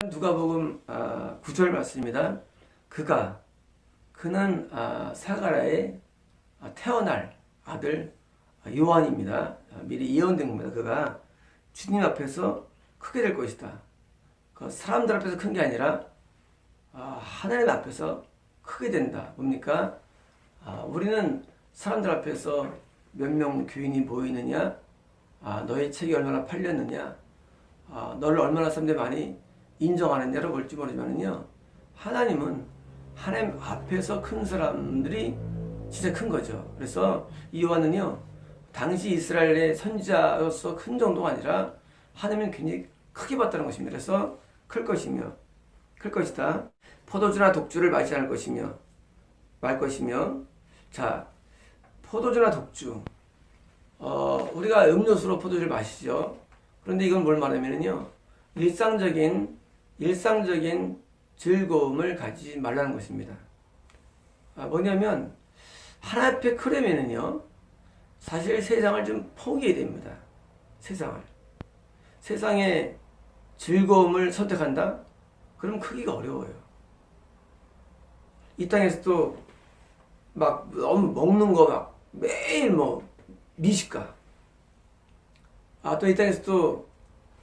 누가복음 9절 말씀입니다. 그는 사가랴의 태어날 아들 요한입니다. 미리 예언된 겁니다. 그가 주님 앞에서 크게 될 것이다. 그 사람들 앞에서 큰 게 아니라 하나님 앞에서 크게 된다. 뭡니까? 우리는 사람들 앞에서 몇 명 교인이 보이느냐, 너의 책이 얼마나 팔렸느냐, 너를 얼마나 사람들이 많이 인정하느냐로 볼지 모르지만요, 하나님은 하나님 앞에서 큰 사람들이 진짜 큰 거죠. 그래서 이 요한은요, 당시 이스라엘의 선지자로서 큰 정도가 아니라 하나님은 굉장히 크게 봤다는 것입니다. 그래서 클 것이다. 포도주나 독주를 마시지 않을 것이며 말 것이며. 자, 포도주나 독주, 우리가 음료수로 포도주를 마시죠. 그런데 이건 뭘 말하면요, 일상적인 즐거움을 가지지 말라는 것입니다. 뭐냐면 하나님 앞에 크려면은요, 사실 세상을 좀 포기해야 됩니다. 세상의 즐거움을 선택한다? 그럼 크기가 어려워요. 이 땅에서도 막 너무 먹는 거 막 매일 뭐 미식가, 또 이 땅에서도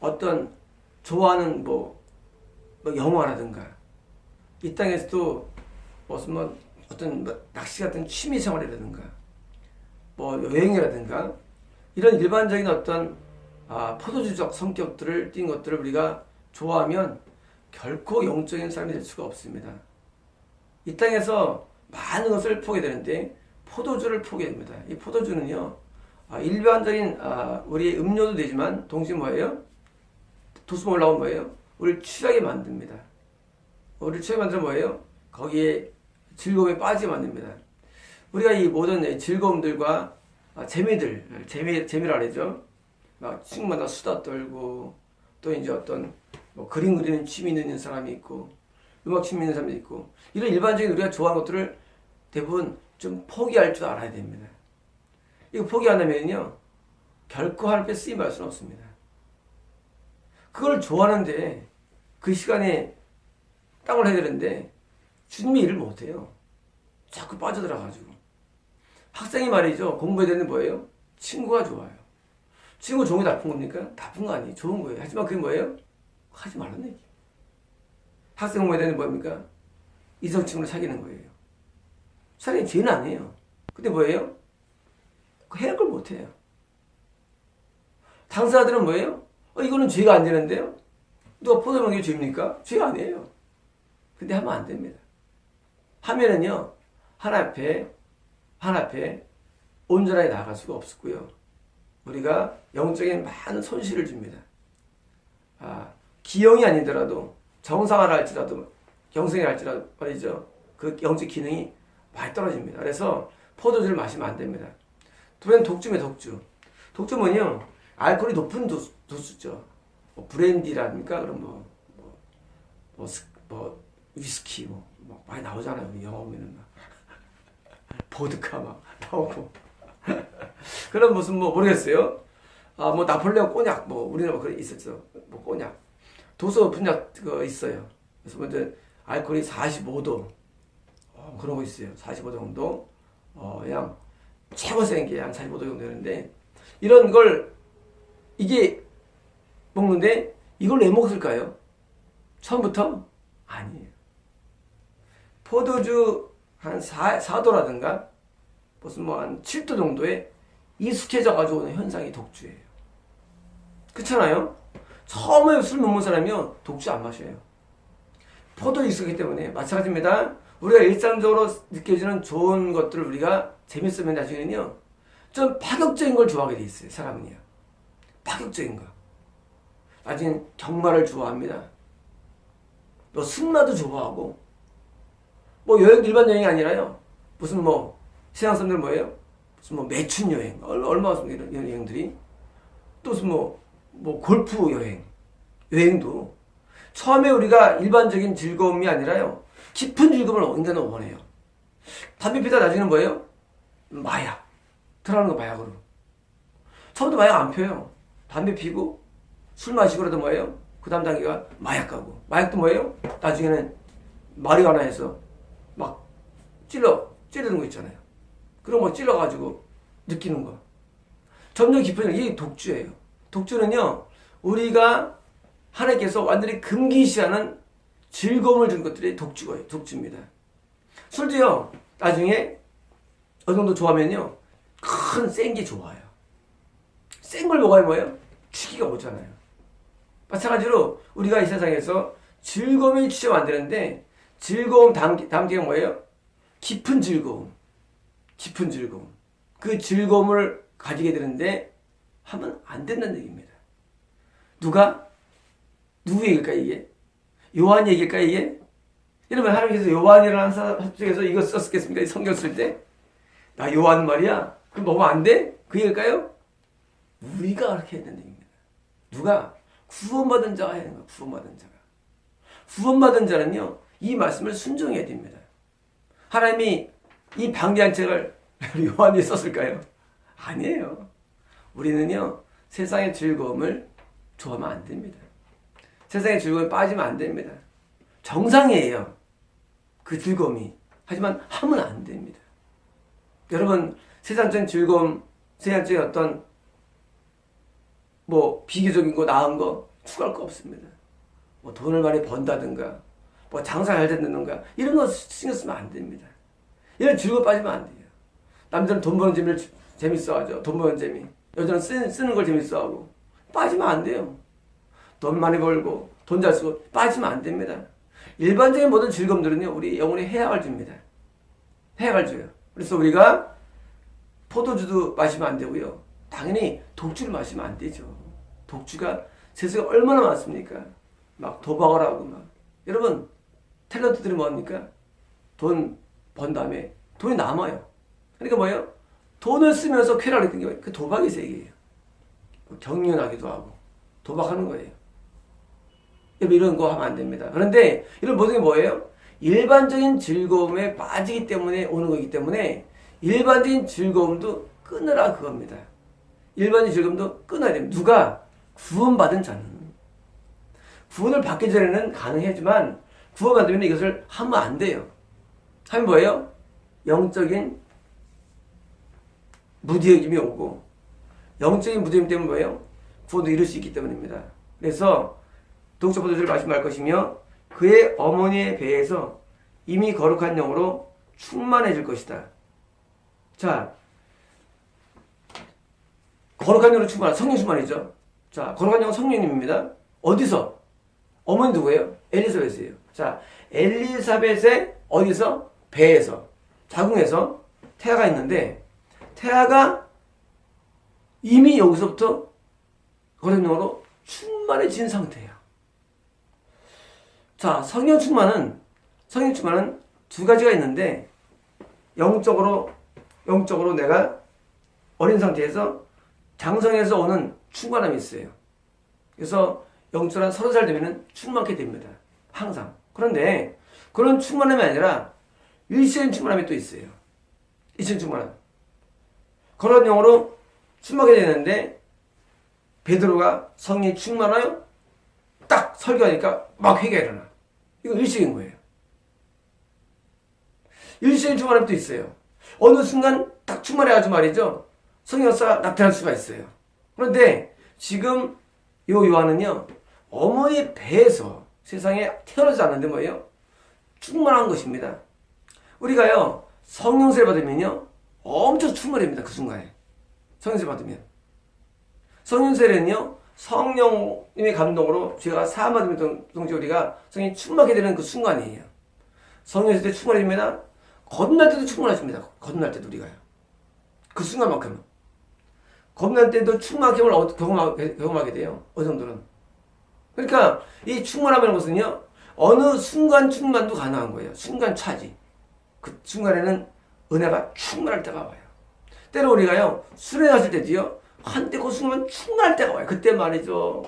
어떤 좋아하는 뭐 영화라든가, 이 땅에서도 무슨 어떤 낚시 같은 취미 생활이라든가, 여행이라든가, 이런 일반적인 어떤 포도주적 성격들을 띈 것들을 우리가 좋아하면 결코 영적인 사람이 될 수가 없습니다. 이 땅에서 많은 것을 포기되는데 포도주를 포기합니다. 이 포도주는요, 일반적인 우리의 음료도 되지만 동시에 뭐예요? 도수가 올라오면 뭐예요? 우리를 취하게 만듭니다. 우리를 취하게 만들면 뭐예요? 거기에 즐거움에 빠지게 만듭니다. 우리가 이 모든 즐거움들과 재미라 그러죠. 막 친구마다 수다 떨고, 또 이제 어떤 그림 그리는 취미 있는 사람이 있고, 음악 취미 있는 사람이 있고, 이런 일반적인 우리가 좋아하는 것들을 대부분 좀 포기할 줄 알아야 됩니다. 이거 포기 안 하면요, 결코 하나님 앞에 쓰임 받을 수는 없습니다. 그걸 좋아하는데 그 시간에 땅을 해야 되는데 주님이 일을 못해요. 자꾸 빠져들어가지고. 학생이 말이죠, 공부해야 되는 뭐예요? 친구가 좋아요. 친구 좋은 게 나쁜 겁니까? 나쁜 거 아니에요. 좋은 거예요. 하지만 그게 뭐예요? 하지 말라는 얘기. 학생 공부해야 되는 뭐입니까? 이성 친구를 사귀는 거예요. 사귀는 죄는 아니에요. 근데 뭐예요? 해야 걸 못해요. 당사자들은 뭐예요? 이거는 죄가 안 되는데요? 누가 포도 먹는 게 죄입니까? 죄가 아니에요. 근데 하면 안 됩니다. 하면은요, 하나님 앞에 온전하게 나아갈 수가 없었고요. 우리가 영적인 많은 손실을 줍니다. 기형이 아니더라도, 정상화를 할지라도, 영성이 할지라도 말이죠, 그 영적 기능이 많이 떨어집니다. 그래서 포도주를 마시면 안 됩니다. 두 번째는 독주입니다. 독주 뭐냐? 알코올이 높은 도수죠. 브랜디라든가, 그럼 위스키 많이 나오잖아요. 영화 보면은 보드카 막 나오고. 그런 무슨 모르겠어요. 나폴레옹 꼬냑 우리나라 그런 있었죠. 꼬냑. 도수 높은 약 그거 있어요. 그래서 먼저 알코올이 45도 그런 거 있어요. 45도 정도. 그냥 최고 센 게 한 45도 정도 되는데, 이런 걸 이게 먹는데 이걸 왜 먹을까요? 처음부터? 아니에요. 포도주 한 4도라든가 무슨 한 7도 정도에 익숙해져 가지고 오는 현상이 독주예요. 그렇잖아요? 처음에 술 못 먹는 사람이요, 독주 안 마셔요. 포도에 익숙하기 때문에. 마찬가지입니다. 우리가 일상적으로 느껴지는 좋은 것들을 우리가 재밌으면 나중에는요, 좀 파격적인 걸 좋아하게 돼 있어요. 사람은요, 파격적인 거. 나중엔 경마를 좋아합니다. 승마도 좋아하고, 여행, 일반 여행이 아니라요, 무슨 세상 사람들 뭐예요? 무슨 매춘 여행, 얼마 없습니다. 이런 여행들이. 또 무슨 골프 여행도. 처음에 우리가 일반적인 즐거움이 아니라요, 깊은 즐거움을 인간은 원해요. 담배 피다 나중에는 뭐예요? 마약. 들어가는 거 마약으로. 처음부터 마약 안 펴요. 담배 피고 술 마시고라도 뭐예요? 그 다음 단계가 마약 가고. 마약도 뭐예요? 나중에는 마리화나에서 막 찌르는 거 있잖아요. 그런 거 찔러가지고 느끼는 거. 점점 깊어지는 이게 독주예요. 독주는요, 우리가 하나님께서 완전히 금기시하는 즐거움을 준 것들이 독주입니다. 술도요, 나중에 어느 정도 좋아하면요, 큰 센 게 좋아요. 센 걸 먹어야 뭐예요? 취기가 오잖아요. 마찬가지로 우리가 이 세상에서 즐거움이 취하면 안 되는데, 즐거움 담기가 뭐예요? 깊은 즐거움. 그 즐거움을 가지게 되는데 하면 안 된다는 얘기입니다. 누구 얘기일까 이게? 요한 얘기일까 이게? 여러분, 하나님께서 요한이라는 사람 중에서 이거 썼겠습니까? 이 성경 쓸 때? 나 요한 말이야? 그럼 먹으면 안 돼? 그 얘기일까요? 우리가 그렇게 해야 된다는 얘기입니다. 누가? 구원받은 자가 해야 되는 거야. 구원받은 자가. 구원받은 자는요, 이 말씀을 순종해야 됩니다. 하나님이 이 방대한 책을 요한이 썼을까요? 아니에요. 우리는요, 세상의 즐거움을 좋아하면 안 됩니다. 세상의 즐거움에 빠지면 안 됩니다. 정상이에요. 그 즐거움이. 하지만 하면 안 됩니다. 여러분, 세상적인 즐거움, 세상적인 어떤 비교적인 거, 나은 거 추구할 거 없습니다. 돈을 많이 번다든가, 장사 잘 된다든가, 이런 거 신경 쓰면 안 됩니다. 이런 즐거움 빠지면 안 돼요. 남자는 돈 버는 재미를 재밌어하죠. 돈 버는 재미. 여자는 쓰는 걸 재밌어하고. 빠지면 안 돼요. 돈 많이 벌고, 돈 잘 쓰고, 빠지면 안 됩니다. 일반적인 모든 즐거움들은요, 우리 영혼에 해악을 줍니다. 해악을 줘요. 그래서 우리가 포도주도 마시면 안 되고요. 당연히 독주를 마시면 안 되죠. 독주가 세상에 얼마나 많습니까? 막 도박을 하고 여러분, 탤런트들이 뭐합니까? 돈 번 다음에 돈이 남아요. 그러니까 뭐예요? 돈을 쓰면서 쾌락을 느끼는 게 그 도박의 세계예요. 경륜하기도 하고 도박하는 거예요. 이런 거 하면 안 됩니다. 그런데 이런 모든 게 뭐예요? 일반적인 즐거움에 빠지기 때문에 오는 거기 때문에 일반적인 즐거움도 끊으라 그겁니다. 일반적인 즐거움도 끊어야 됩니다. 누가? 구원받은 자는. 구원을 받기 전에는 가능하지만 구원받으면 이것을 하면 안 돼요. 하면 뭐예요? 영적인 무디움이 오고, 영적인 무디움 때문에 뭐예요? 구원도 이룰 수 있기 때문입니다. 그래서 독자 포도주를 마시면 말 것이며 그의 어머니의 배에서 이미 거룩한 영으로 충만해질 것이다. 자, 거룩한 영으로 성령 충만이죠. 자, 거룩한 영은 성령님입니다. 어디서? 어머니 누구예요? 엘리사벳이에요. 자, 엘리사벳의 어디서? 배에서, 자궁에서 태아가 있는데, 태아가 이미 여기서부터 거룩한 영으로 충만해진 상태예요. 자, 성령 충만은 두 가지가 있는데, 영적으로 내가 어린 상태에서 장성에서 오는 충만함이 있어요. 그래서 영적으로 30살 되면 충만하게 됩니다. 항상. 그런데 그런 충만함이 아니라 일시적인 충만함이 또 있어요. 일시적인 충만함. 그런 영으로 충만하게 되는데 베드로가 성령이 충만하여 딱 설교하니까 막 회개가 일어나. 이거 일시적인 거예요. 일시적인 충만함이 또 있어요. 어느 순간 딱 충만해가지고 말이죠. 성령 역사가 나타날 수가 있어요. 그런데 지금 요 요한은요, 어머니 배에서 세상에 태어나지 않는데 뭐예요? 충만한 것입니다. 우리가요, 성령세를 받으면요, 엄청 충만합니다. 그 순간에. 성령세 받으면. 성령세는요, 성령님의 감동으로 제가 사함받으면 동시에 우리가 성령이 충만하게 되는 그 순간이에요. 성령세 때 충만해집니다. 거듭날 때도 충만하십니다. 거듭날 때도 우리가요. 그 순간만큼은. 거듭날 때도 충만함을 경험하게 돼요. 어느 정도는. 그러니까 이 충만함이라는 것은요, 어느 순간 충만도 가능한 거예요. 순간 차지. 그 순간에는 은혜가 충만할 때가 와요. 때로 우리가요, 수련하실 때도요, 한때 그 순간 충만할 때가 와요. 그때 말이죠.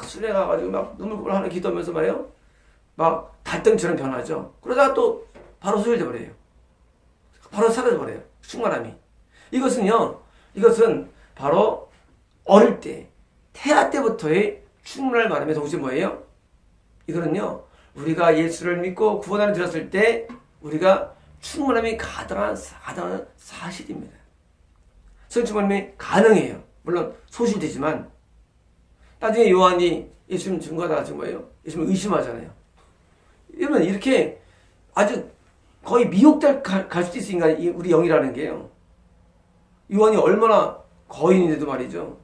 수련해 가가지고 막 눈물을 하나 기도하면서 말이에요. 막 달덩이처럼 변하죠. 그러다가 또 바로 소멸돼 버려요. 바로 사라져 버려요. 충만함이. 이것은 바로 어릴 때, 태아 때부터의 충만을 말하며 동시에 뭐예요? 이거는요, 우리가 예수를 믿고 구원 안에 들었을 때 우리가 충만함이 가능한 사실입니다. 성충만함이 가능해요. 물론 소실되지만 나중에 요한이 예수님 증거하다가 지금 뭐예요? 예수님 의심하잖아요. 이러면 이렇게 아주 거의 미혹될 갈 수도 있으니까 우리 영이라는 게요. 요한이 얼마나 거인인데도 말이죠.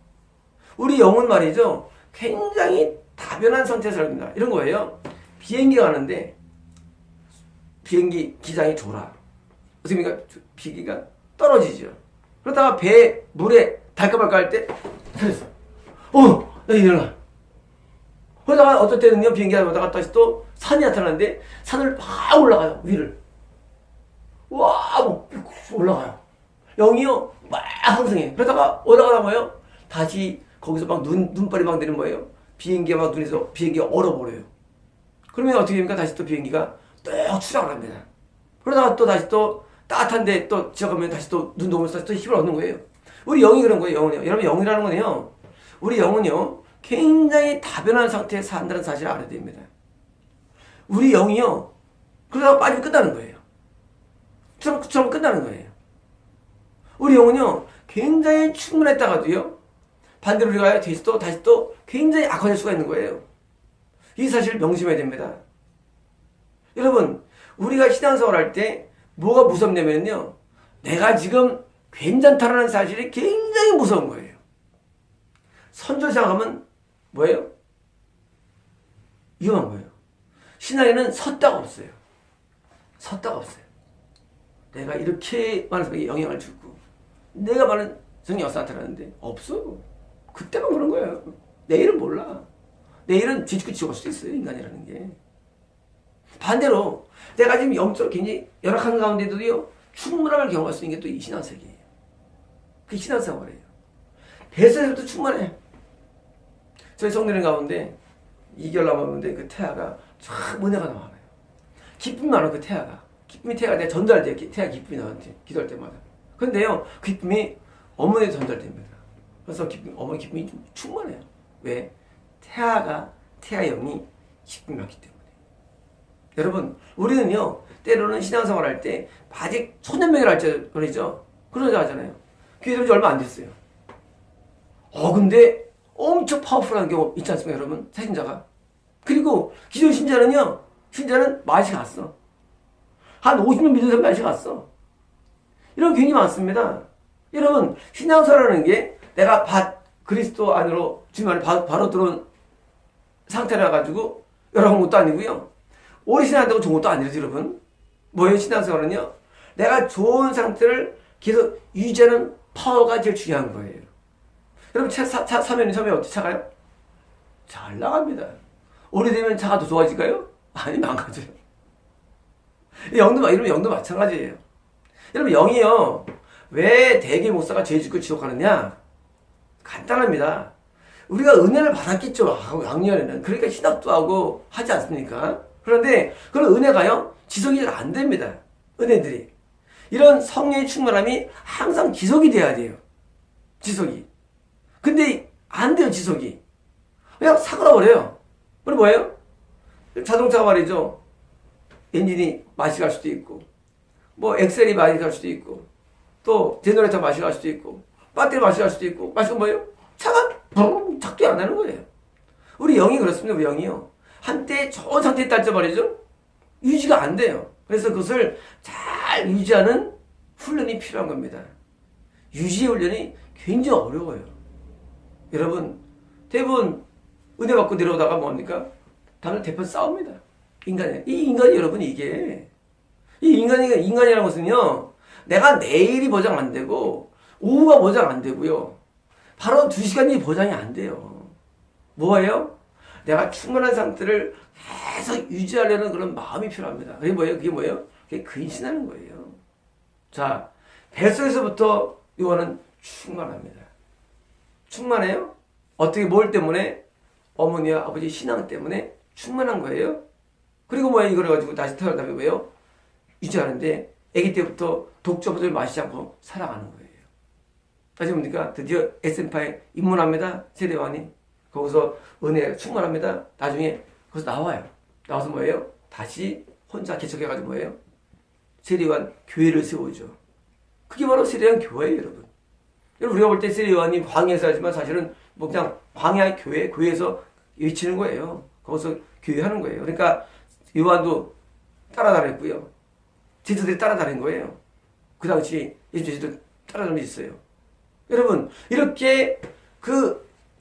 우리 영은 말이죠. 굉장히 다변한 상태에서 살습니다. 이런 거예요. 비행기 가는데 비행기 기장이 졸아. 어떻습니까? 비행기가 떨어지죠. 그러다가 배 물에 달까 말까 할 때 그랬어. 나 일어나. 그러다가 어떨 때는요, 비행기가 오다가 다시 또 산이 나타나는데 산을 막 올라가요. 위를. 와, 뭐 올라가요. 영이요 막 항상해. 그러다가 오다가 뭐예요? 다시 거기서 막 눈발이 막 내리는 거예요. 비행기가 막 눈에서 비행기가 얼어버려요. 그러면 어떻게 됩니까? 다시 또 비행기가 또 추락을 합니다. 그러다가 또 다시 또 따뜻한데 또 지나가면 다시 또 눈도 오면서 다시 또 힘을 얻는 거예요. 우리 영이 그런 거예요. 영은요. 여러분, 영이라는 거는요, 우리 영은요 굉장히 다변한 상태에서 산다는 사실을 알아야 됩니다. 우리 영이요 그러다가 빠지면 끝나는 거예요. 그처럼 끝나는 거예요. 우리 영은요 굉장히 충분했다가도요 반대로 우리가 다시 또 굉장히 악화될 수가 있는 거예요. 이 사실을 명심해야 됩니다. 여러분, 우리가 신앙생활 할 때 뭐가 무섭냐면요, 내가 지금 괜찮다라는 사실이 굉장히 무서운 거예요. 선조 생각하면 뭐예요? 위험한 거예요. 신앙에는 섰다가 없어요. 섰다가 없어요. 내가 이렇게 많은 영향을 주고 내가 많은 성령이 나타나는데 없어. 그때만 그런 거예요. 내일은 몰라. 내일은 뒤집고 죽을 수도 있어요. 인간이라는 게. 반대로 내가 지금 영적으로 굉장히 열악한 가운데도요 충만함을 경험할 수 있는 게 또 이 신앙세계예요. 그게 신앙생활이에요. 뱃속에서부터 충만해. 저희 성도님 가운데 2개월 남았는데 그 태아가 참 은혜가 나와요. 기쁨이 많아. 그 태아가. 태아가 내가 전달돼요. 태아 기쁨이 나한테 기도할 때마다. 그런데요 기쁨이 어머니에 전달됩니다. 그래서 어머니 기쁨이 좀 충만해요. 왜? 태아 영이 기쁨이 많기 때문에. 여러분, 우리는요 때로는 신앙생활 할 때 아직 초년명이라 할지 그러죠. 그러자 하잖아요. 교회 들은 지 얼마 안 됐어요. 근데 엄청 파워풀한 경우 있지 않습니까, 여러분? 새신자가. 그리고 기존 신자는 맛이 갔어. 한 50년 믿은 사람 맛이 갔어. 이런 게 굉장히 많습니다. 여러분, 신앙생활이라는 게 내가 그리스도 안으로 주님 안에 바로 들어온 상태라 가지고 열악한 것도 아니고요. 오래 신앙한다고 좋은 것도 아니죠, 여러분. 뭐예요, 신앙생활은요? 내가 좋은 상태를 계속 유지하는 파워가 제일 중요한 거예요. 여러분, 차 사면 어떻게 차가요? 잘 나갑니다. 오래되면 차가 더 좋아질까요? 아니, 망가져요. 이러면 영도 마찬가지예요. 여러분, 영이요 왜 대개 목사가 죄 짓고 지옥 가느냐? 간단합니다. 우리가 은혜를 받았겠죠, 양년에는. 그러니까 신학도 하고 하지 않습니까? 그런데 그런 은혜가요 지속이 잘 안 됩니다. 은혜들이. 이런 성령의 충만함이 항상 지속이 돼야 돼요. 지속이. 근데 안 돼요, 지속이. 그냥 사그라버려요. 그럼 뭐예요? 자동차가 말이죠, 엔진이 맛이 갈 수도 있고, 뭐 엑셀이 맛이 갈 수도 있고, 또 제너레이터 맛이 갈 수도 있고, 배터리 맛이 갈 수도 있고, 맛이 뭐예요? 차가 작동이 안 하는 거예요. 우리 영이 그렇습니다. 우리 영이요 한때 좋은 상태에 있다 말이죠, 유지가 안 돼요. 그래서 그것을 잘 유지하는 훈련이 필요한 겁니다. 유지의 훈련이 굉장히 어려워요. 여러분, 대부분 은혜 받고 내려오다가 뭡니까? 다들 대판 싸웁니다. 이 인간이 여러분, 이 인간이라는 것은요, 내가 내일이 보장 안 되고 오후가 보장 안 되고요, 바로 2시간이 보장이 안 돼요. 뭐예요? 내가 충분한 상태를 계속 유지하려는 그런 마음이 필요합니다. 그게 뭐예요? 그게 근신하는 거예요. 자, 뱃속에서부터 요한은 충만합니다. 충만해요? 어떻게, 뭘 때문에? 어머니와 아버지 신앙 때문에 충만한 거예요. 그리고 뭐예요? 이걸 가지고 다시 태어난 다음에 왜요? 유지하는데 아기 때부터 독점을 마시지 않고 살아가는 거예요. 다시 뭡니까? 드디어 SM5에 입문합니다. 세대왕이. 거기서 은혜 충만합니다. 나중에 거기서 나와요. 나와서 뭐예요? 다시 혼자 개척해가지고 뭐예요? 세례요한 교회를 세우죠. 그게 바로 세례요한 교회예요, 여러분. 여러분, 우리가 볼 때 세례요한이 광야에서 하지만 사실은 뭐 그냥 광야 교회에서 외치는 거예요. 거기서 교회 하는 거예요. 그러니까 요한도 따라다녔고요. 제자들이 따라다닌 거예요. 그 당시 예수 제자들 따라다닌 게 있어요. 여러분, 이렇게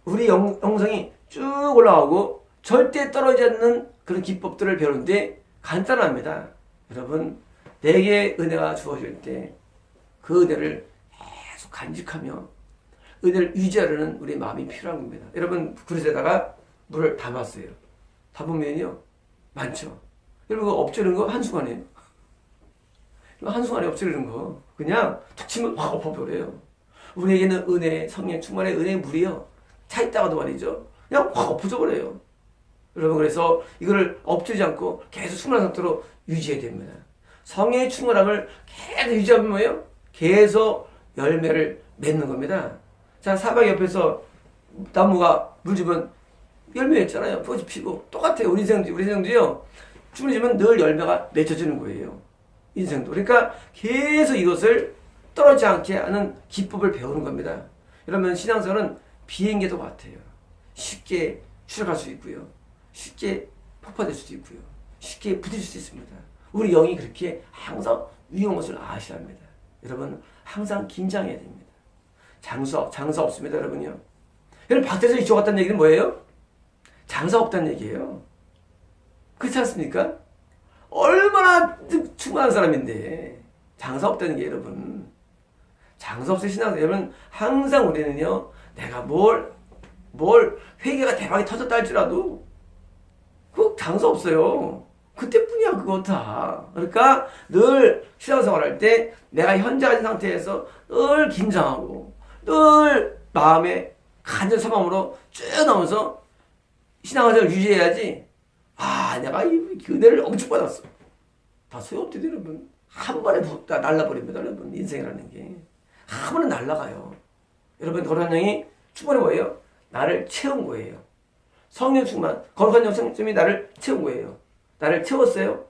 우리 영성이 쭉 올라가고 절대 떨어지지 않는 그런 기법들을 배우는데 간단합니다. 여러분, 내게 은혜가 주어질 때 그 은혜를 계속 간직하며 은혜를 유지하려는 우리 마음이 필요한 겁니다. 여러분, 그릇에다가 물을 담았어요. 담으면요, 많죠. 여러분, 그거 엎지르는 거 한순간이에요. 한순간에 엎지르는 거. 그냥 툭 치면 확 엎어버려요. 우리에게는 은혜, 성령 충만의 은혜의 물이요. 차 있다가도 말이죠. 그냥 확 엎어져 버려요. 여러분, 그래서 이거를 엎지르지 않고 계속 충만한 상태로 유지해야 됩니다. 성령의 충만함을 계속 유지하면 뭐예요? 계속 열매를 맺는 겁니다. 자, 사방 옆에서 나무가 물 주면 열매 맺잖아요. 꽃이 피고. 똑같아요. 우리 인생도요. 춤을 주면 늘 열매가 맺혀지는 거예요. 인생도. 그러니까 계속 이것을 떨어지지 않게 하는 기법을 배우는 겁니다. 이러면 신앙생활은 비행기도 같아요. 쉽게 추락할 수 있고요. 쉽게 폭파될 수도 있고요. 쉽게 부딪힐 수 있습니다. 우리 영이 그렇게 항상 위험한 것을 아셔야 합니다. 여러분, 항상 긴장해야 됩니다. 장사 없습니다, 여러분요. 여러분, 박대선이 죽었다는 얘기는 뭐예요? 장사 없다는 얘기예요. 그렇지 않습니까? 얼마나 충만한 사람인데 장사 없다는 게, 여러분. 장사 없을 신앙생활. 여러분, 항상 우리는요, 내가 뭘 회개가 대박이 터졌다 할지라도 그 장사 없어요. 그때뿐이야, 그거 다. 그러니까 늘 신앙생활 할 때 내가 현재 가진 상태에서 늘 긴장하고 늘 마음에 간절한 소망으로 쭉 나오면서 신앙생활을 유지해야지. 아, 내가 이 은혜를 엄청 받았어. 다 소용없대, 여러분. 한 번에 다 날라버립니다, 여러분. 인생이라는 게. 한 번에 날라가요. 여러분, 거룩한 영이 충만이 뭐예요? 나를 채운 거예요. 성령 충만, 거룩한 영성이 나를 채운 거예요. 나를 채웠어요.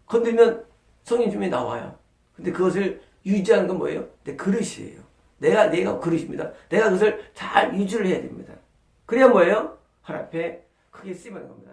건들면 성령 충만이 나와요. 근데 그것을 유지하는 건 뭐예요? 내 그릇이에요. 내가 그릇입니다. 내가 그것을 잘 유지를 해야 됩니다. 그래야 뭐예요? 하나님 앞에 크게 쓰임하는 겁니다.